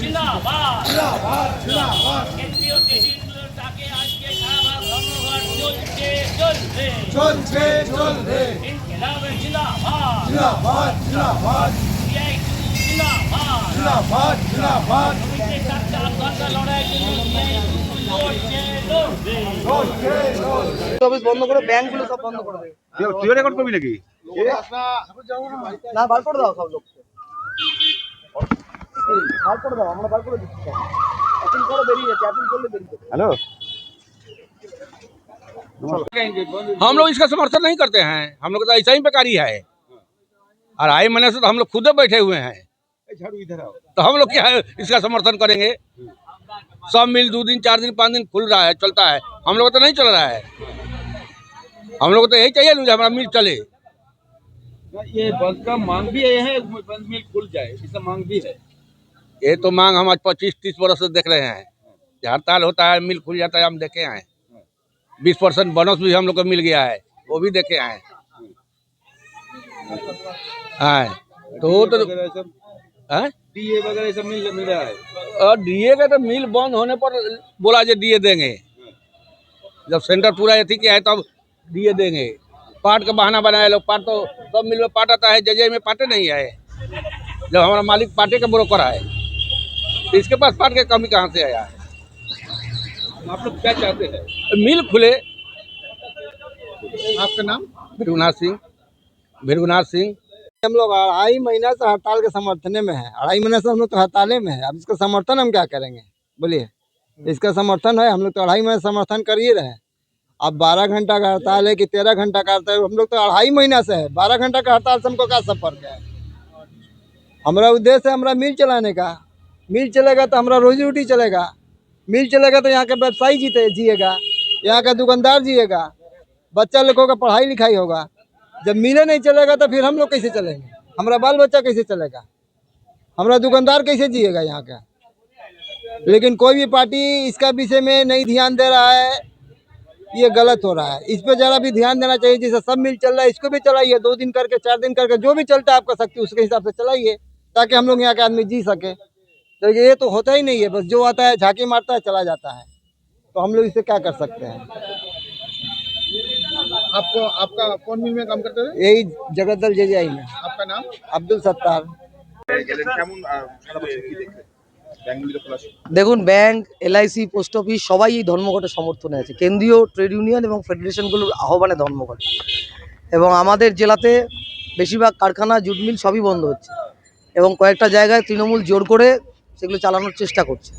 জিন্দাবাদ জিন্দাবাদ। কেন্দ্রীয় টেডিগুলোর ডাকে আজকে সারা ধর্মঘট চলছে চলবে চলছে চলবে ইনকিলাবের জিন্দাবাদ জিন্দাবাদ জিন্দাবাদ সিআইটিউ জিন্দাবাদ জিন্দাবাদ জিন্দাবাদ শ্রমিকদের স্বার্থে আত্মহত্যা লড়াইয়ের জন্য সিআইটিউ লড়ছে লড়বে চলছে চলবে অফিস বন্ধ করে ব্যাংকগুলো সব বন্ধ করে দেবে। তুইও রেকর্ড করবি নাকি? না বার করে দাও সব লোক বার করে দাও, আমরা বার করে দিচ্ছি। অ্যাপিল করে বেরিয়ে যাচ্ছে, অ্যাপিল করলে বেরিয়ে যাবে। हेलो हम लोग इसका समर्थन नहीं करते हैं। हम लोग तो ऐसा ही बेकारी है और आई महीने से तो हम लोग खुद बैठे हुए हैं, तो हम लोग क्या है इसका समर्थन करेंगे। सब मिल 2 दिन 4 दिन 5 दिन खुल रहा है, चलता है। हम लोग तो नहीं चल रहा है। हम लोग को तो यही चाहिए ना कि हमारा मिल चले। ये बंद का मांग भी है, बंद मिल खुल जाए, इसका मांग भी है। ये तो मांग हम आज 25-30 वर्ष से देख रहे हैं कि हड़ताल होता है, मिल खुल जाता है, हम देखे हैं। 20% बोनस भी हम लोग को मिल गया है, वो भी देखे हैं। हाँ तो वो तो वगैरह सब हाँ? डीए वगैरह सब मिल रहा है। और डीए का तो मिल बंद होने पर बोला जो डीए देंगे, जब सेंटर पूरा ये थी कि है तब डीए देंगे। पाट का बहाना बनाया लोग, पाट तो सब मिल में पाट आता है, जजे में पाटे नहीं है। जब हमारा मालिक पाटे का ब्रोकर है तो इसके पास पाट की कमी कहाँ से आया है। आप लोग क्या चाहते हैं? मिल खुले। आपका नाम? भृगुनाथ सिंह हम लोग 2.5 महीना से हड़ताल के समर्थन में है। 2.5 महीने से हम लोग तो हड़ताले में है। अब इसका समर्थन हम क्या करेंगे बोलिए? इसका समर्थन है, हम लोग तो 2.5 महीने समर्थन कर ही रहे हैं। अब 12 घंटा का हड़ताल है कि 13 घंटा का हड़ताल है, हम लोग तो 2.5 महीना से है। 12 घंटा का हड़ताल से हमको क्या संपर्क है? हमारा उद्देश्य है हमारा मिल चलाने का। मिल चलेगा तो हमारा रोजी रोटी चलेगा। मिल चलेगा तो यहाँ के व्यवसायी जिएगा, यहाँ का दुकानदार जिएगा, बच्चा लोगों का पढ़ाई लिखाई होगा। जब मिले नहीं चलेगा तो फिर हम लोग कैसे चलेंगे? हमारा बाल बच्चा कैसे चलेगा? हमारा दुकानदार कैसे जिएगा यहाँ का? लेकिन कोई भी पार्टी इसका विषय में नहीं ध्यान दे रहा है, ये गलत हो रहा है। इस पे ज़रा भी ध्यान देना चाहिए। जैसे सब मिल चल रहा है, इसको भी चलाइए, 2 दिन करके 4 दिन करके, जो भी चलता है आपका शक्ति उसके हिसाब से चलाइए, ताकि हम लोग यहाँ के आदमी जी सके। तो ये तो होता ही नहीं है, बस जो आता है झांकी मारता है चला जाता है। तो हम लोग इससे क्या कर सकते हैं? आपको आपका कौन मिल में काम करते थे? यही जगतदल जेजेआई में आपका नाम? আব্দুল সত্তার। কেমন ব্যাংকগুলো খোলা ছিল? দেখুন, ব্যাংক, এলআইসি, পোস্ট অফিস সবাই এই ধর্মঘটের সমর্থনে আছে। কেন্দ্রীয় ট্রেড ইউনিয়ন এবং ফেডারেশনগুলোর আহ্বানে ধর্মঘট। এবং আমাদের জেলাতে বেশিরভাগ কারখানা, জুট মিল সবই বন্ধ হচ্ছে এবং কয়েকটা জায়গায় তৃণমূল জোর করে সেগুলো চালানোর চেষ্টা করছে,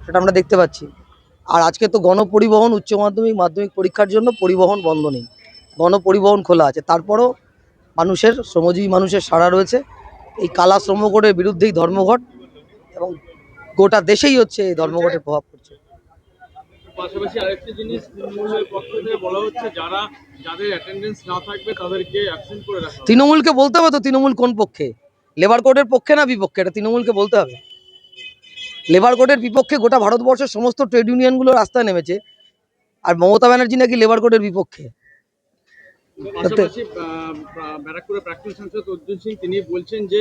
সেটা আমরা দেখতে পাচ্ছি। আর আজকে তো গণপরিবহন, উচ্চ মাধ্যমিক, মাধ্যমিক পরীক্ষার জন্য পরিবহন বন্ধ নেই, গণপরিবহন খোলা আছে। তারপরও শ্রমজীবী মানুষের সাড়া রয়েছে। এই কালা শ্রমঘটের বিরুদ্ধেই ধর্মঘট এবং গোটা দেশেই হচ্ছে এই ধর্মঘটের প্রভাব পড়ছে। পাশাপাশি আরেকটি জিনিস তৃণমূলের পক্ষ থেকে বলা হচ্ছে, যাদের অ্যাটেন্ডেন্স না থাকবে তাদেরকে অ্যাবসেন্ট করে রাখা হবে। তৃণমূলকে বলতে হবে তো তৃণমূল কোন পক্ষে, লেবার কোডের পক্ষে না বিপক্ষে, এটা তৃণমূলকে বলতে হবে। লেবার কোডের বিপক্ষে গোটা ভারতবর্ষের সমস্ত ট্রেড ইউনিয়নগুলো রাস্তায় নেমেছে, আর মমতা ব্যানার্জি নাকি লেবার কোডের বিপক্ষে। পাশাপাশি ব্যারাকপুরের প্রাক্তন সাংসদ অর্জুন সিং তিনি বলছেন যে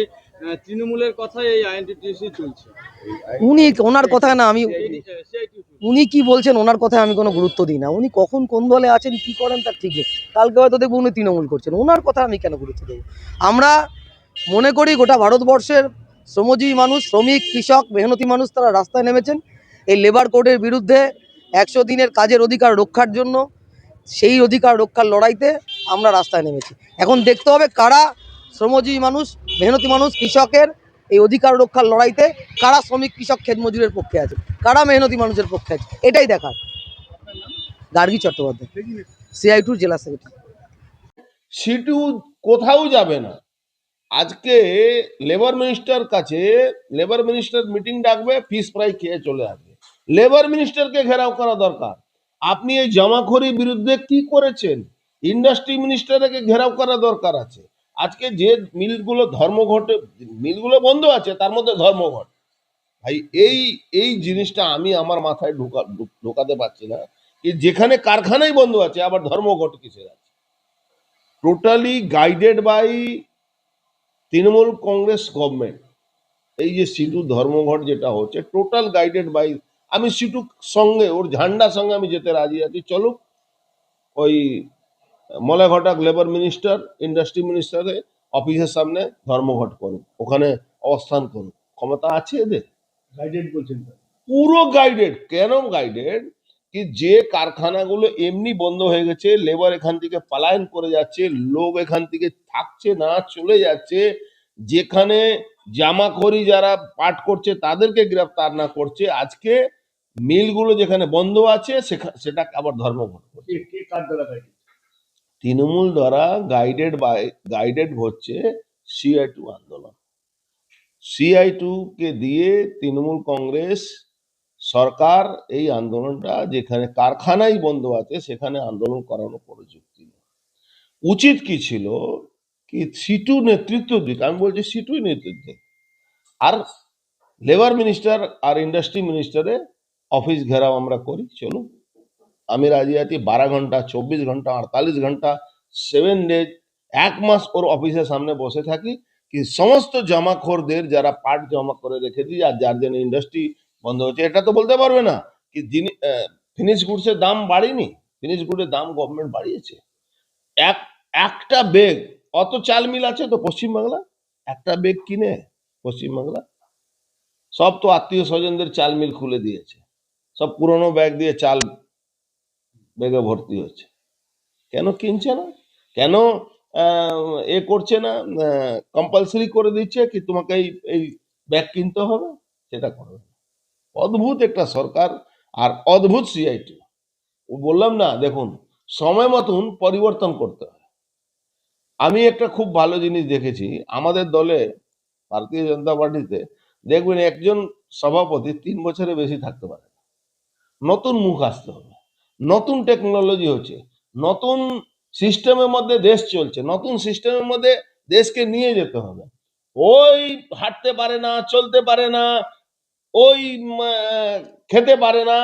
তৃণমূলের কথাই এই আইএনটিটিউসি চলছে। ওনার কথায় না, উনি কি বলছেন ওনার কথায় আমি কোনো গুরুত্ব দিই না। উনি কখন কোন দলে আছেন, কি করেন তার ঠিক নেই। কালকে হয়তো দেখবো উনি তৃণমূল করছেন, ওনার কথা আমি কেন গুরুত্ব দেবো? আমরা মনে করি গোটা ভারতবর্ষের শ্রমজীবী মানুষ, শ্রমিক, কৃষক, মেহনতি মানুষ তারা রাস্তায় নেমেছেন এই লেবার কোডের বিরুদ্ধে। 100 দিনের কাজের অধিকার রক্ষার জন্য, সেই অধিকার রক্ষার লড়াইতে আমরা রাস্তায় নেমেছি। এখন দেখতে হবে কারা শ্রমজীবী মানুষ, মেহনতি মানুষ, কৃষকের এই অধিকার রক্ষার লড়াইতে কারা শ্রমিক, কৃষক, ক্ষেত মজুরের পক্ষে আছে, কারা মেহনতি মানুষের পক্ষে আছে, এটাই দেখার। গার্গী চট্টোপাধ্যায়, সিআইটিউ জেলা সেক্রেটারি। সিটু কোথাও যাবে না। আজকে লেবার মিনিস্টার কাছে লেবার মিনিস্টার মিটিং ডাকবে, ফিস ফ্রাই খেয়ে চলে আসবে। লেবার মিনিস্টারকে ঘেরাও করা দরকার। আপনি এই জামাখড়ির বিরুদ্ধে কি করেছেন? ইন্ডাস্ট্রি মিনিস্টারকে ঘেরাও করা দরকার আছে। আজকে যে মিলগুলো ধর্মঘটে, মিলগুলো বন্ধ আছে, তার মধ্যে ধর্মঘট। ভাই এই এই জিনিসটা আমি আমার মাথায় ঢোকাতে পারছি না, যেখানে কারখানাই বন্ধ আছে আবার ধর্মঘট কিসের আছে? Totally guided by Trinamool Congress government. এই যে সিটু ধর্মঘট যেটা হচ্ছে টোটাল গাইডেড বাই, আমি সিটু সঙ্গে ওর ঝান্ডার সঙ্গে আমি যেতে রাজি আছি, চলুক ওই মলাঘটাক লেবার মিনিস্টার ইন্ডাস্ট্রি মিনিস্টারের অফিসের সামনে ধর্মঘট করুন, ওখানে অবস্থান করুন, ক্ষমতা আছে এদের। গাইডেড বলছেন পুরো গাইডেড। কেন গাইডেড? কি যে কারখানাগুলো এমনি বন্ধ হয়ে গেছে, লেবার এখান থেকে পলায়ন করে যাচ্ছে, লোক এখান থেকে থাকছে না, চলে যাচ্ছে, যেখানে জামাখড়ি যারা পাট করছে তাদেরকে গ্রেফতার না করছে, আজকে মিলগুলো যেখানে বন্ধ আছে সেটা আবার ধর্মঘট করছে। কে কার দ্বারা গাইডেড? তৃণমূল দ্বারা গাইডেড হচ্ছে CI2 আন্দোলন। CI2 কে দিয়ে তৃণমূল কংগ্রেস সরকার এই আন্দোলনটা, যেখানে কারখানাই বন্ধ আছে সেখানে আন্দোলন করানো কোনো যুক্তি নেই। উচিত কি ছিল কি সিটু নেতৃত্ব দিক, আমি বলছি সিটুই নেতৃত্ব, আর লেবার মিনিস্টার আর ইন্ডাস্ট্রি মিনিস্টারে অফিস ঘেরাও আমরা করি, চলুন আমি রাজি আছি। 12 ঘন্টা, 24 ঘন্টা, 48 ঘন্টা, 7 ডেজ, 1 মাস ওর অফিসের সামনে বসে থাকি, কি সমস্ত জমাখোরদের যারা পাট জমা করে রেখেছি আর যার জন্য ইন্ডাস্ট্রি বন্ধ হচ্ছে, এটা তো বলতে পারবে না কি ফিনিশ গুডসের দাম বাড়েনি, ফিনিশ গুডের দাম গভর্নমেন্ট বাড়িয়েছে। একটা বেগ, অত চাল মিল আছে তো পশ্চিমবাংলা, একটা বেগ কিনে পশ্চিমবাংলা সব তো আত্মীয় স্বজনদের চাল মিল খুলে দিয়েছে, সব পুরনো ব্যাগ দিয়ে চাল ব্যাগে ভর্তি হচ্ছে। কেন কিনছে না? কেন এ করছে না, কম্পালসারি করে দিচ্ছে কি তোমাকে এই ব্যাগ কিনতে হবে, সেটা করবে না। অদ্ভুত একটা সরকার আর অদ্ভুত CI2। ও বললাম না, দেখুন সময় মতন পরিবর্তন করতে হয়। আমি একটা খুব ভালো জিনিস দেখেছি আমাদের দলে, ভারতীয় জনতা পার্টিতে, দেখবেন একজন সভাপতি 3 বছরের বেশি থাকতে পারে না। নতুন মুখ আসতে হবে, নতুন টেকনোলজি হচ্ছে, নতুন সিস্টেমের মধ্যে দেশ চলছে, নতুন সিস্টেমের মধ্যে দেশকে নিয়ে যেতে হবে। ওই হাঁটতে পারে না, চলতে পারে না, ওই খেতে পারে না,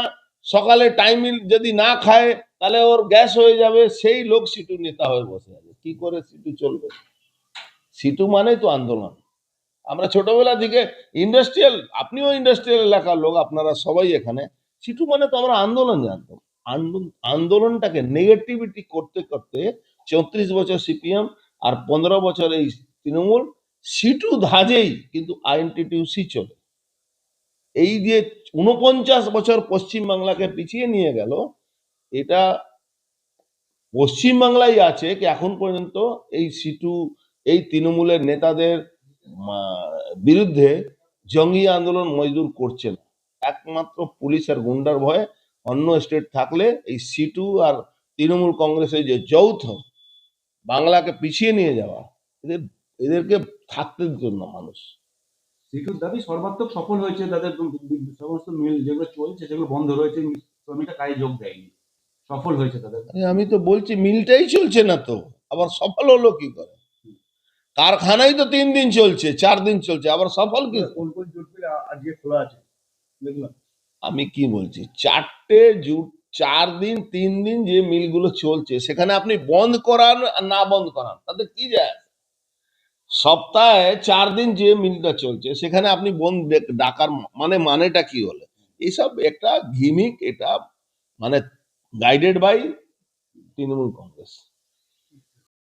সকালে টাইমে যদি না খায় তাহলে ওর গ্যাস হয়ে যাবে, সেই লোক সিটু নেতা হয়ে বসে আছে। কি করে সিটু চলবে? সিটু মানে তো আন্দোলন। আমরা ছোটবেলা থেকে ইন্ডাস্ট্রিয়াল, আপনিও ইন্ডাস্ট্রিয়াল এলাকার লোক, আপনারা সবাই এখানে, সিটু মানে তো আমরা আন্দোলন জানতাম। আন্দোলনটাকে নেগেটিভিটি করতে করতে 34 বছর CPM আর 15 বছর এই তৃণমূল, সিটু ধাজেই কিন্তু INTTUC চলে। এই যে 49 বছর পশ্চিমবাংলাকে পিছিয়ে নিয়ে গেল, এটা পশ্চিমবাংলায় আছে কি এখন পর্যন্ত এই সিটু, এই তৃণমূলের নেতাদের বিরুদ্ধে জঙ্গি আন্দোলন মজদুর করছে না, একমাত্র পুলিশ আর গুন্ডার ভয়ে। অন্য স্টেট থাকলে এই সিটু আর তৃণমূল কংগ্রেসের যে যৌথ বাংলাকে পিছিয়ে নিয়ে যাওয়া, এদেরকে থাকতে দিত না মানুষ। সিটুর দাবি সর্বাত্মক সফল হয়েছে, তাদের সমস্ত মিল যেগুলো চলছে সেগুলো বন্ধ রয়েছে, শ্রমিকরা কাজে যোগ দেয়নি, সফল হয়েছে তাদের। আমি তো বলছি মিলটাই চলছে না তো, আবার সফল হলো কি করে? কারখানাই তো 3 দিন চলছে, 4 দিন চলছে, আবার সফল কি? কোন কোন জুট মিল আজকে খোলা আছে দেখলাম। আমি কি বলছি, 4টে জুট, 4 দিন 3 দিন যে মিলগুলো চলছে সেখানে আপনি বন্ধ করান আর না বন্ধ করান তাতে কি যায়? সপ্তাহে 4 দিন যে মিলটা চলছে সেখানে আপনি বন্ধ ডাকার মানেটা কি হলো? এইসব একটা গিমিক, এটা মানে গাইডেড বাই তৃণমূল কংগ্রেস।